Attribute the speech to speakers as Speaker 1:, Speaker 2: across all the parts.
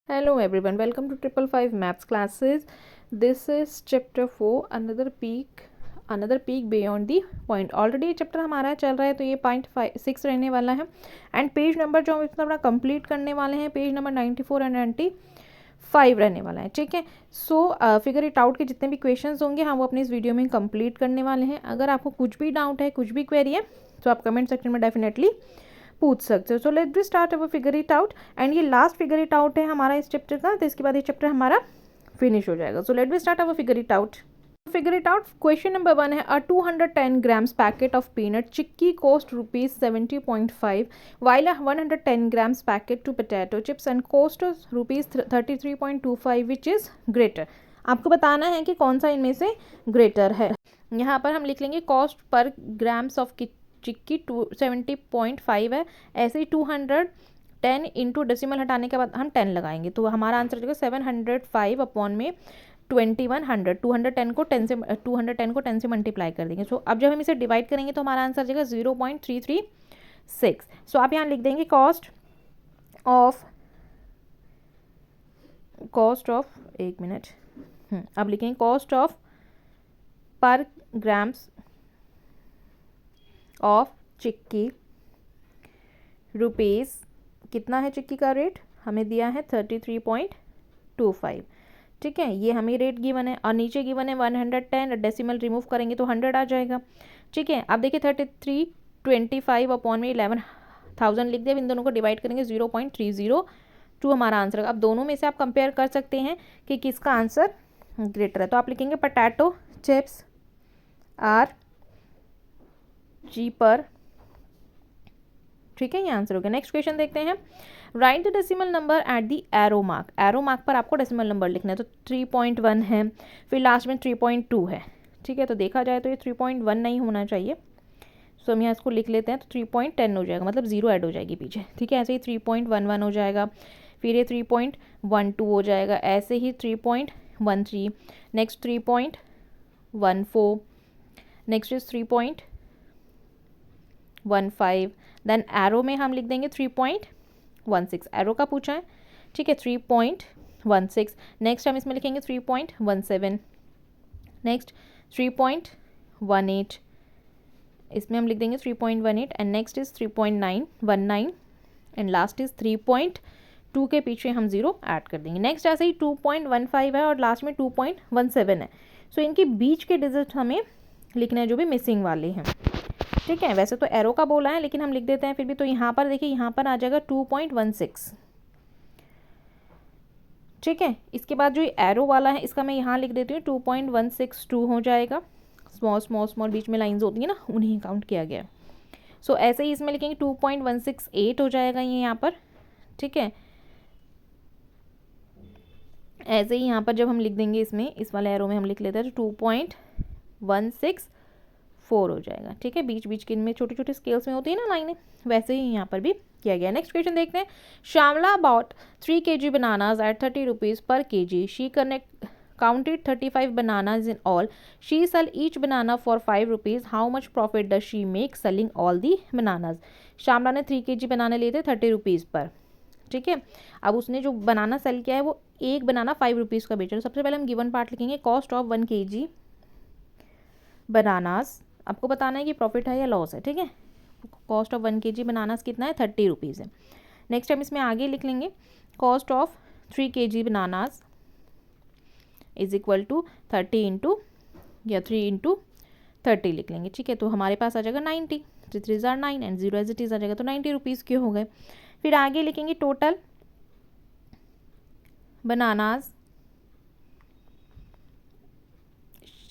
Speaker 1: Hello everyone, welcome to 555 Maths classes. This is chapter 4, another peak beyond the point. Already ये chapter हमारा चल रहा है तो ये पॉइंट 6 रहने वाला है एंड पेज नंबर जो हम इसमें अपना कंप्लीट करने वाले हैं पेज नंबर 94 एंड 95 रहने वाला है. ठीक है. सो फिगर इट आउट के जितने भी क्वेश्चंस होंगे हम वो अपनी इस वीडियो में कंप्लीट करने वाले हैं. अगर आपको कुछ भी डाउट है, कुछ भी क्वेरी है तो आप कमेंट सेक्शन में डेफिनेटली पूछ सकते हो. So let be start our figure it out and ये लास्ट फिगर इट आउट है हमारा इस चैप्टर का, तो इसके बाद ये चैप्टर हमारा फिनिश हो जाएगा. So let be start our figure it out. Figure it out. Question number 1 है a 210 grams packet of peanut chikki cost ₹70.5 while a 110 grams packet to potato chips and cost ₹33.25 which is greater. आपको बताना है कि कौन सा इनमें से greater है. यहाँ पर हम लिख लेंगे कॉस्ट पर ग्राम्स ऑफ चिक्की 70.5 है. ऐसे ही 210 इंटू डेसिमल हटाने के बाद हम 10 लगाएंगे तो हमारा आंसर जो है 705 अपॉन में 2100. 210 को 10 से मल्टीप्लाई कर देंगे. सो अब जब हम इसे डिवाइड करेंगे तो हमारा आंसर जाएगा 0.336. सो आप यहाँ लिख देंगे कॉस्ट ऑफ एक मिनट. अब लिखेंगे कॉस्ट ऑफ पर ग्राम्स ऑफ चिक्की रुपीज़. कितना है चिक्की का रेट हमें दिया है 33.25. ठीक है, ये हमें रेट गिवन है और नीचे गिवन है 110. डेसिमल रिमूव करेंगे तो 100 आ जाएगा. ठीक है, अब देखिए 33.25 अपॉन में 11,000 लिख दिया. इन दोनों को डिवाइड करेंगे 0.302 हमारा आंसर. अब दोनों में से आप कंपेयर कर सकते हैं कि किसका आंसर ग्रेटर है. तो आप लिखेंगे पोटैटो चिप्स आर चीपर. ठीक है, ये आंसर हो गया. नेक्स्ट क्वेश्चन देखते हैं. Right the decimal number at the arrow mark. Arrow mark पर आपको डेसिमल नंबर लिखना है. तो 3.1 है, फिर लास्ट में 3.2 है. ठीक है, तो देखा जाए तो ये 3.1 नहीं होना चाहिए. सो हम यहाँ इसको लिख लेते हैं तो 3.10 हो जाएगा, मतलब 0 ऐड हो जाएगी पीछे. ठीक है, ऐसे ही 3.11 हो जाएगा, फिर ये 3.12 हो जाएगा, ऐसे ही 3.13, next 3.14, next is 3.15. Then arrow में हम लिख देंगे 3.16. एरो का पूछा है. ठीक है, 3.16. नेक्स्ट हम इसमें लिखेंगे 3.17. नेक्स्ट 3.18. इसमें हम लिख देंगे 3.18 and next is 3.919 and last is 3.2 के पीछे हम 0 ऐड कर देंगे. नेक्स्ट ऐसे ही 2.15 है और लास्ट में 2.17 है. सो इनके बीच के डिजिट हमें लिखना है जो भी मिसिंग वाले हैं. ठीक है, वैसे तो एरो का बोला है लेकिन हम लिख देते हैं फिर भी. तो यहाँ पर देखिए, यहाँ पर आ जाएगा 2.16. ठीक है, इसके बाद जो एरो वाला है इसका मैं यहाँ लिख देती हूँ 2.162 हो जाएगा. स्मॉल स्मॉल स्मॉल बीच में लाइंस होती है ना, उन्हें काउंट किया गया. सो ऐसे ही इसमें लिखेंगे 2.168 हो जाएगा ये यहाँ पर. ठीक है, ऐसे ही यहाँ पर जब हम लिख देंगे इसमें, इस वाले एरो में हम लिख लेते हैं तो 2.164 हो जाएगा. ठीक है, बीच बीच के इनमें छोटे छोटे स्केल्स में होती है ना लाइनें, वैसे ही यहाँ पर भी किया गया. नेक्स्ट क्वेश्चन देखते हैं. Shyamala bought 3 kg bananas at 30 rupees पर kg. She counted 35 bananas in all. She sell each banana for 5 rupees. How much profit does she make selling all the bananas? Shyamala ने 3 kg बनाने लिए थे 30 रुपीज़ पर. ठीक है, अब उसने जो बनाना सेल किया है वो एक बनाना 5 रुपीज़ का बेचा. तो सबसे पहले हम गिवन पार्ट लिखेंगे कॉस्ट ऑफ 1 kg बनानास. आपको बताना है कि प्रॉफिट है या लॉस है. ठीक है, कॉस्ट ऑफ 1 kg बनानास कितना है 30 रुपीज़ है. नेक्स्ट हम इसमें आगे लिख लेंगे cost of 3 kg bananas is equal to 30 into या 3 इंटू 30 लिख लेंगे. ठीक है, तो हमारे पास आ जाएगा 90. 3 3 ज़ार 9 एंड 0 एज इट इज़ आ जाएगा. तो 90 रुपीज़ के हो गए. फिर आगे लिखेंगे total bananas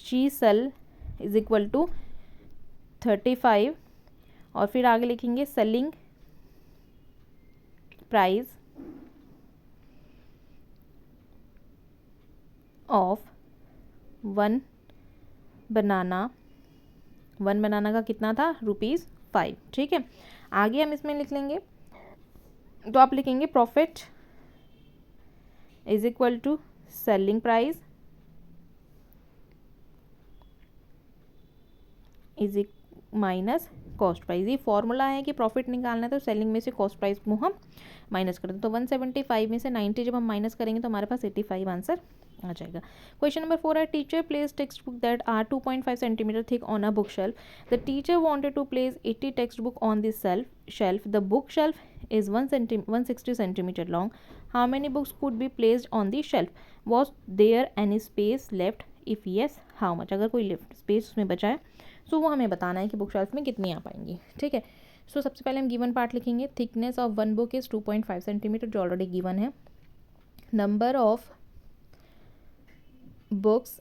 Speaker 1: she sell is equal to 35 और फिर आगे लिखेंगे selling price of one banana का कितना था ₹5. ठीक है, आगे हम इसमें लिख लेंगे तो आप लिखेंगे profit is equal to selling price is minus cost price. ये फॉर्मूला है कि प्रॉफिट निकालना है तो सेलिंग में से कॉस्ट प्राइस को हम माइनस कर दें। तो 175 में से 90 जब हम माइनस करेंगे तो हमारे पास 85 आंसर आ जाएगा। क्वेश्चन नंबर 4 है teacher place text book that are 2.5 centimetre thick on a book shelf. The teacher wanted to place 80 text book on this shelf. The book shelf is 160 centimeter long. How many books could be placed on the shelf? Was there any space left? If yes, how much? अगर कोई lift space उसमें बचा है सो वो हमें बताना है कि बुक शेल्फ में कितनी आ पाएंगी। ठीक है, सो सबसे पहले हम गिवन पार्ट लिखेंगे। Thickness of one book is 2.5 centimetre, जो ऑलरेडी गिवन है। नंबर ऑफ बुक्स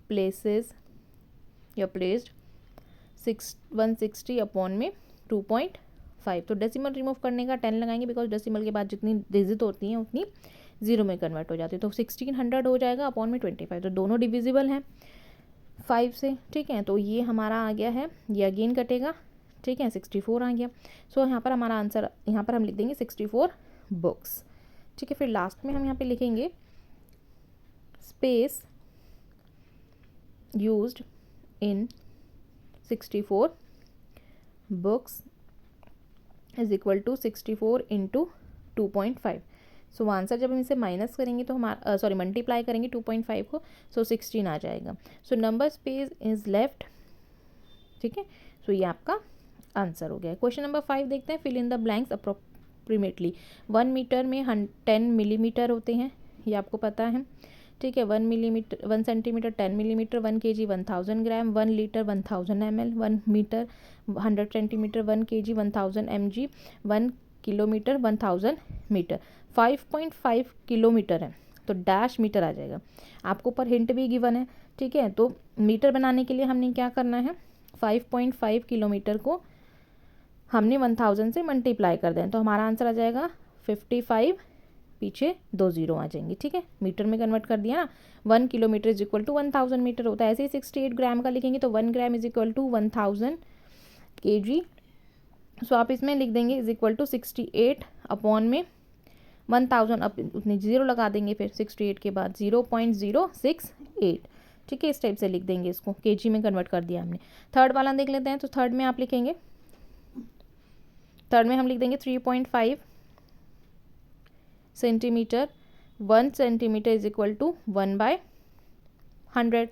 Speaker 1: प्लेसेस या प्लेस्ड 160 अपॉन में 2.5। तो डेसिमल रिमूव करने का 10 लगाएंगे, बिकॉज डेसिमल के बाद जितनी डिजिट होती हैं उतनी जीरो में कन्वर्ट हो जाती है। तो 1600 हो जाएगा अपॉन में 25। तो दोनों डिविजिबल हैं 5 से। ठीक है, तो ये हमारा आ गया है, ये अगेन कटेगा। ठीक है, 64 आ गया। सो यहाँ पर हमारा आंसर, यहाँ पर हम लिख देंगे 64 बुक्स। ठीक है, फिर लास्ट में हम यहाँ पे लिखेंगे space used in 64 books is equal to 64 into 2.5। So answer जब हम इसे माइनस करेंगे तो हमारा सॉरी मल्टीप्लाई करेंगे 2.5 को, सो 16 आ जाएगा। So number space is left. ठीक है, सो ये आपका आंसर हो गया। क्वेश्चन नंबर 5 देखते हैं। Fill in the blanks approximately. 1 metre में 10 मिलीमीटर होते हैं, ये आपको पता है। ठीक है, 1 centimetre 10 millimetre, 1 kg 1000 gram, 1 litre 1000 ml, 1 metre 100 centimetre, 1 kg 1000 mg, 1 kilometre 1000 metre. 5.5 kilometre है तो डैश मीटर आ जाएगा। आपको ऊपर हिंट भी गिवन है। ठीक है, तो मीटर बनाने के लिए हमने क्या करना है, 5.5 किलोमीटर को हमने 1000 से मल्टीप्लाई कर दें, तो हमारा आंसर आ जाएगा 55, पीछे 2 जीरो आ जाएंगे। ठीक है, मीटर में कन्वर्ट कर दिया ना। 1 kilometre is equal to 1000 metre होता है। ऐसे ही 68 ग्राम का लिखेंगे तो 1 gram is equal to 1000 kg। सो आप इसमें लिख देंगे इज इक्वल टू 68 अपॉन में 1000, अब उतने जीरो लगा देंगे, फिर 68 के बाद 0.068। ठीक है, इस टाइप से लिख देंगे इसको, केजी में कन्वर्ट कर दिया हमने। थर्ड वाला देख लेते हैं। तो थर्ड में आप लिखेंगे, थर्ड में हम लिख देंगे 3.5 centimetre. 1 centimetre is equal to 1/100।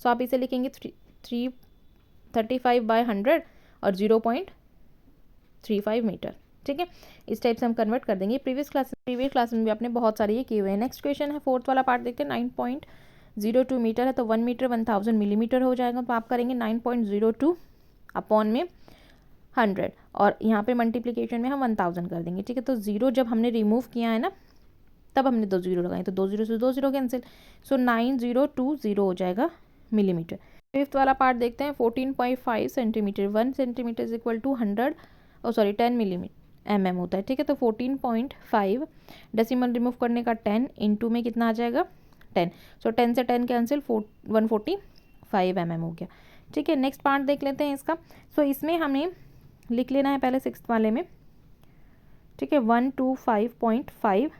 Speaker 1: सो आप इसे लिखेंगे 35/100 और 0.35 मीटर। ठीक है, इस टाइप से हम कन्वर्ट कर देंगे। प्रीवियस क्लास में भी आपने बहुत सारे ये किए हुए हैं। नेक्स्ट क्वेश्चन है, फोर्थ वाला पार्ट देखते हैं। 9.02 मीटर है तो 1 मीटर 1000 मिलीमीटर हो जाएगा। तो आप करेंगे 9.02 अपॉन में 100 और यहाँ पे मल्टीप्लिकेशन में हम 1000 कर देंगे। ठीक है, तो जीरो जब हमने रिमूव किया है ना तब हमने 2 जीरो लगाए, तो 2 जीरो से 2 जीरो कैंसिल। सो 9020 हो जाएगा मिलीमीटर। फिफ्थ वाला पार्ट देखते हैं। 14.5 centimetre. 1 centimetre is equal to 10 millimetre mm होता है। ठीक है, तो 14.5 डेसिमल रिमूव करने का 10 इंटू में कितना आ जाएगा 10। सो 10 से 10 कैंसिल, 145 mm हो गया। ठीक है, नेक्स्ट पार्ट देख लेते हैं इसका। सो इसमें हमें लिख लेना है पहले सिक्स्थ वाले में। ठीक है, 125.5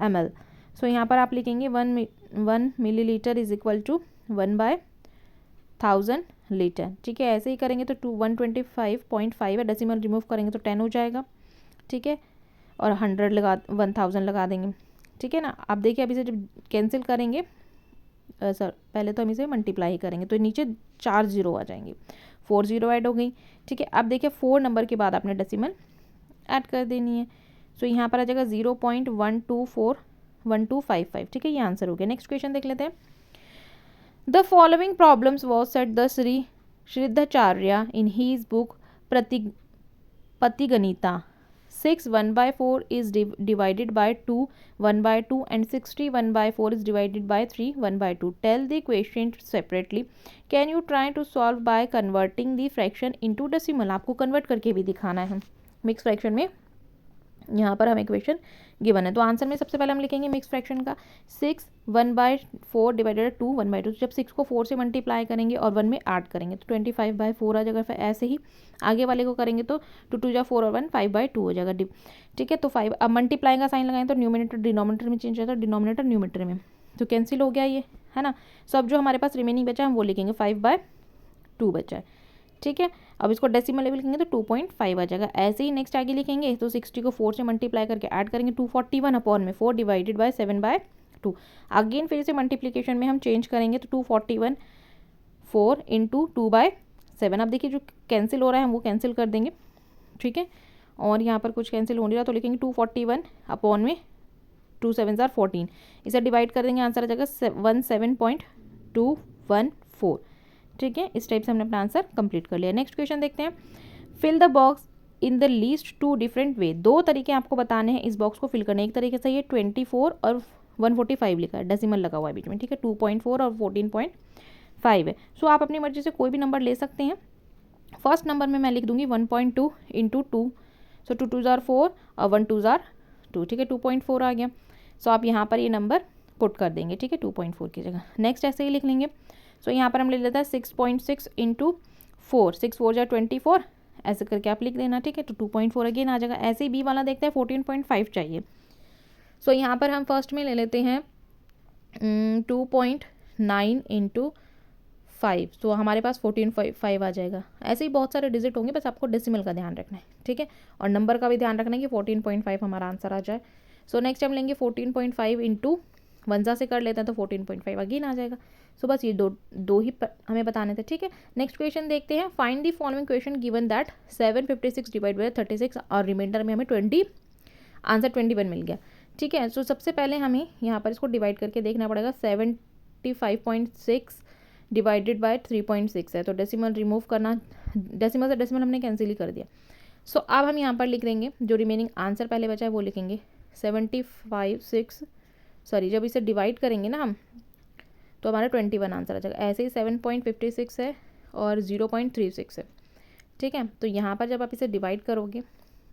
Speaker 1: ml। सो यहाँ पर आप लिखेंगे 1 millilitre is equal to 1/1000 litre. ठीक है, ऐसे ही करेंगे तो 125.5 है, डेसिमल रिमूव करेंगे तो 10 हो जाएगा। ठीक है, और 1000 लगा देंगे। ठीक है ना। अब देखिए, अब इसे जब कैंसिल करेंगे सर पहले तो हम इसे मल्टीप्लाई करेंगे तो नीचे 4 जीरो आ जाएंगे, 4 जीरो ऐड हो गई। ठीक है, अब देखिए 4 नंबर के बाद आपने डेसिमल ऐड कर देनी है। सो यहाँ पर आ जाएगा 0.124155। ठीक है, ये आंसर हो गया। नेक्स्ट क्वेश्चन देख लेते हैं। The following problems was set the Sridharacharya in his book Patiganita. 6 1/4 is divided by 2 1/2 and 60 1/4 is divided by 3 1/2. Tell the quotient separately. Can you try to solve by converting the fraction into decimal? आपको convert करके भी दिखाना है। Mix fraction में यहाँ पर हमें question given है, तो आंसर में सबसे पहले हम लिखेंगे मिक्स फ्रैक्शन का 6 1/4 डिवाइडेड 2 1/2। जब 6 को 4 से मल्टीप्लाई करेंगे और 1 में ऐड करेंगे तो 25/4 आ जाएगा। फिर ऐसे ही आगे वाले को करेंगे तो 2 2 जा 4 और 1 5/2 हो जाएगा। ठीक है, तो 5 अब मल्टीप्लाई का साइन लगाएं तो न्यूमिनेटर डिनोमिनेटर में चेंज होता है, डिनोमिनेटर न्यूमिनेटर में, तो कैंसिल हो गया ये, है ना। सो अब जो हमारे पास रिमेनिंग बचा हम वो लिखेंगे 5/2 बचा है। ठीक है। अब इसको डेसिमल में लिखेंगे तो 2.5 आ जाएगा। ऐसे ही नेक्स्ट आगे लिखेंगे तो 60 को 4 से मल्टीप्लाई करके ऐड करेंगे 241 अपॉन में 4 डिवाइडेड बाय 7/2। अगेन फिर से मल्टीप्लीकेशन में हम चेंज करेंगे तो 241 4 इंटू 2/7। अब देखिए जो कैंसिल हो रहा है हम वो कैंसिल कर देंगे, ठीक है। और यहाँ पर कुछ कैंसिल हो नहीं रहा तो लिखेंगे 241 अपॉन में 2 7 जार 14। इसे डिवाइड कर देंगे, आंसर आ जाएगा 17.214, ठीक है। इस टाइप से हमने अपना आंसर कंप्लीट कर लिया। नेक्स्ट क्वेश्चन देखते हैं। Fill the box in the least 2 different way. 2 तरीके आपको बताने हैं इस बॉक्स को फिल करने। एक तरीके से ये 24 और 145 लिखा है, डेसिमल लगा हुआ है बीच में, ठीक है। 2.4 और 14.5 है। सो आप अपनी मर्जी से कोई भी नंबर ले सकते हैं। फर्स्ट नंबर में मैं लिख दूंगी 1.2 इंटू 2, सो 2 2 जार 4 और 1 2 जार 2, ठीक है। 2.4 आ गया। सो आप यहाँ पर ये नंबर पुट कर देंगे, ठीक है, 2.4 की जगह। नेक्स्ट ऐसे ही लिख लेंगे। सो यहाँ पर हम ले लेते हैं 6.6 इंटू 4, 6 4 जार 24, ऐसे करके आप लिख देना, ठीक है। तो 2.4 अगेन आ जाएगा। ऐसे ही बी वाला देखते हैं 14.5 चाहिए। सो यहाँ पर हम फर्स्ट में ले लेते हैं 2.9 इंटू 5, तो हमारे पास 14.5 आ जाएगा। ऐसे ही बहुत सारे डिजिट होंगे, बस आपको डेसिमल का ध्यान रखना है, ठीक है। और नंबर का भी ध्यान रखना है कि 14.5 हमारा आंसर आ जाए। सो नेक्स्ट हम लेंगे 14.5 इंटू 1 से कर लेते हैं तो 14.5 अगेन आ जाएगा। सो बस ये दो ही हमें बताने थे, ठीक है। नेक्स्ट क्वेश्चन देखते हैं। Find the following question given that 756 divide by 36 और रिमाइंडर में हमें 20, आंसर 21 मिल गया, ठीक है। सो सबसे पहले हमें यहाँ पर इसको डिवाइड करके देखना पड़ेगा। 75.6 डिवाइडेड बाय 3.6 है, तो डेसिमल रिमूव करना, डेसिमल से डेसिमल हमने कैंसिल ही कर दिया। सो अब हम यहाँ पर लिख देंगे जो रिमेनिंग आंसर पहले बचा है वो लिखेंगे 75.6, सॉरी जब इसे डिवाइड करेंगे ना हम तो हमारा 21 आंसर आ जाएगा। ऐसे ही 7.56 है और 0.36 है, ठीक है। तो यहाँ पर जब आप इसे डिवाइड करोगे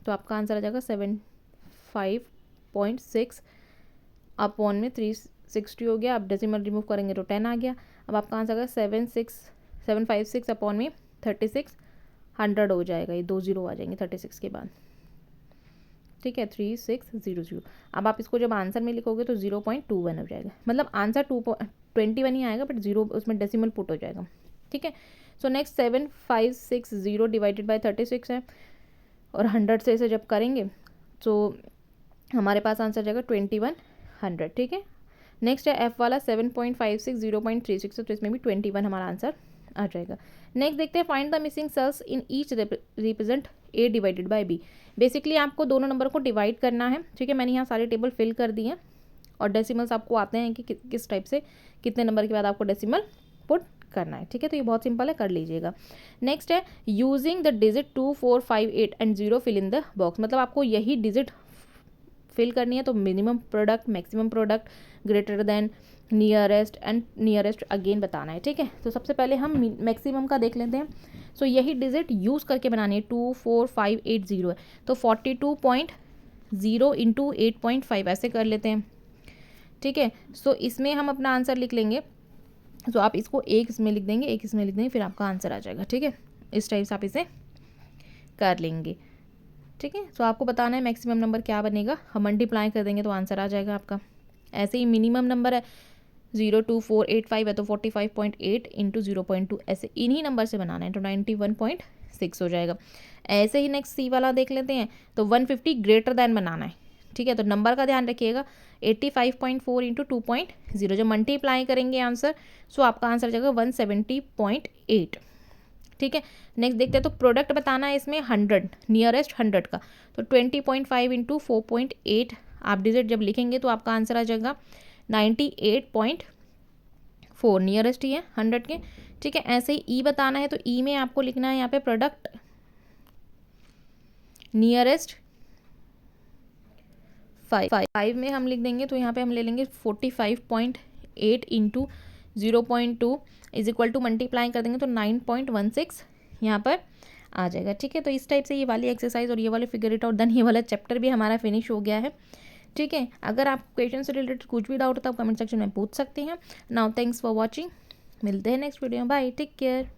Speaker 1: तो आपका आंसर आ जाएगा 75.6 अपॉन में 360 हो गया। अब डेसिमल रिमूव करेंगे तो 10 आ गया। अब आपका आंसर आएगा 756 अपॉन में 36 100 हो जाएगा। ये 2 0 आ जाएंगे 36 के बाद, ठीक है, 3600। अब आप इसको जब आंसर में लिखोगे तो 0.21 हो जाएगा। मतलब आंसर 21 ही आएगा बट 0 उसमें डेसिमल पुट हो जाएगा, ठीक है। सो नेक्स्ट 7560 डिवाइडेड बाय 36 है और 100 से इसे जब करेंगे तो हमारे पास आंसर जाएगा 2100, ठीक है। नेक्स्ट है एफ वाला 7.56 0.36, तो इसमें भी 21 हमारा आंसर आ जाएगा। नेक्स्ट देखते हैं find the missing cells in each represent A divided by B. Basically आपको दोनों नंबर को डिवाइड करना है, ठीक है। मैंने यहाँ सारे टेबल फिल कर दिए हैं और डेसिमल्स आपको आते हैं कि किस टाइप से कितने नंबर के बाद आपको डेसिमल पुट करना है, ठीक है। तो ये बहुत सिंपल है, कर लीजिएगा। नेक्स्ट है using the digit 2 4 5 8 and 0 fill in the box. मतलब आपको यही डिजिट फिल करनी है, तो minimum product, maximum product, greater than, nearest and nearest again बताना है, ठीक है। तो सबसे पहले हम मैक्सिमम का देख लेते हैं। सो यही डिजिट यूज़ करके बनानी है। 2 4 5 8 0 है तो 42.0 इंटू 8.5 ऐसे कर लेते हैं, ठीक है। सो इसमें हम अपना आंसर लिख लेंगे। सो आप इसको एक इसमें लिख देंगे, एक इसमें लिख देंगे, फिर आपका आंसर आ जाएगा, ठीक है। इस टाइप से आप इसे कर लेंगे, ठीक है। सो आपको बताना है मैक्सिमम नंबर क्या बनेगा। हम मल्टीप्लाई कर देंगे तो आंसर आ जाएगा आपका। ऐसे ही मिनिमम नंबर है 02485 है तो 45.8 इंटू 0.2 ऐसे इन्हीं नंबर से बनाना है तो 91.6 हो जाएगा। ऐसे ही नेक्स्ट सी वाला देख लेते हैं। तो 150 ग्रेटर दैन बनाना है, ठीक है। तो नंबर का ध्यान रखिएगा 85.4 इंटू 2.0 जब मल्टीप्लाई करेंगे आंसर, सो आपका आंसर जाएगा 170.8, ठीक है। नेक्स्ट देखते हैं। तो प्रोडक्ट बताना है इसमें 100, नियरेस्ट 100 का, तो 20.5 इंटू 4.8 आप डिजिट जब लिखेंगे तो आपका आंसर आ जाएगा 98.4, नियरेस्ट ही है 100 के, ठीक है। ऐसे ही ई बताना है तो ई में आपको लिखना है यहाँ पे प्रोडक्ट नियरेस्ट 5 में हम लिख देंगे तो यहाँ पे हम ले लेंगे 45.8 into 0.2 is equal to multiply कर देंगे तो 9.16 यहाँ पर आ जाएगा, ठीक है। तो इस टाइप से ये वाली एक्सरसाइज और ये वाले फिगर इट आउट देन ये वाला चैप्टर भी हमारा फिनिश हो गया है, ठीक है। अगर आप क्वेश्चन से रिलेटेड कुछ भी डाउट होता है आप कमेंट सेक्शन में पूछ सकते हैं। नाउ थैंक्स फॉर वॉचिंग, मिलते हैं नेक्स्ट वीडियो में, बाय, टेक केयर।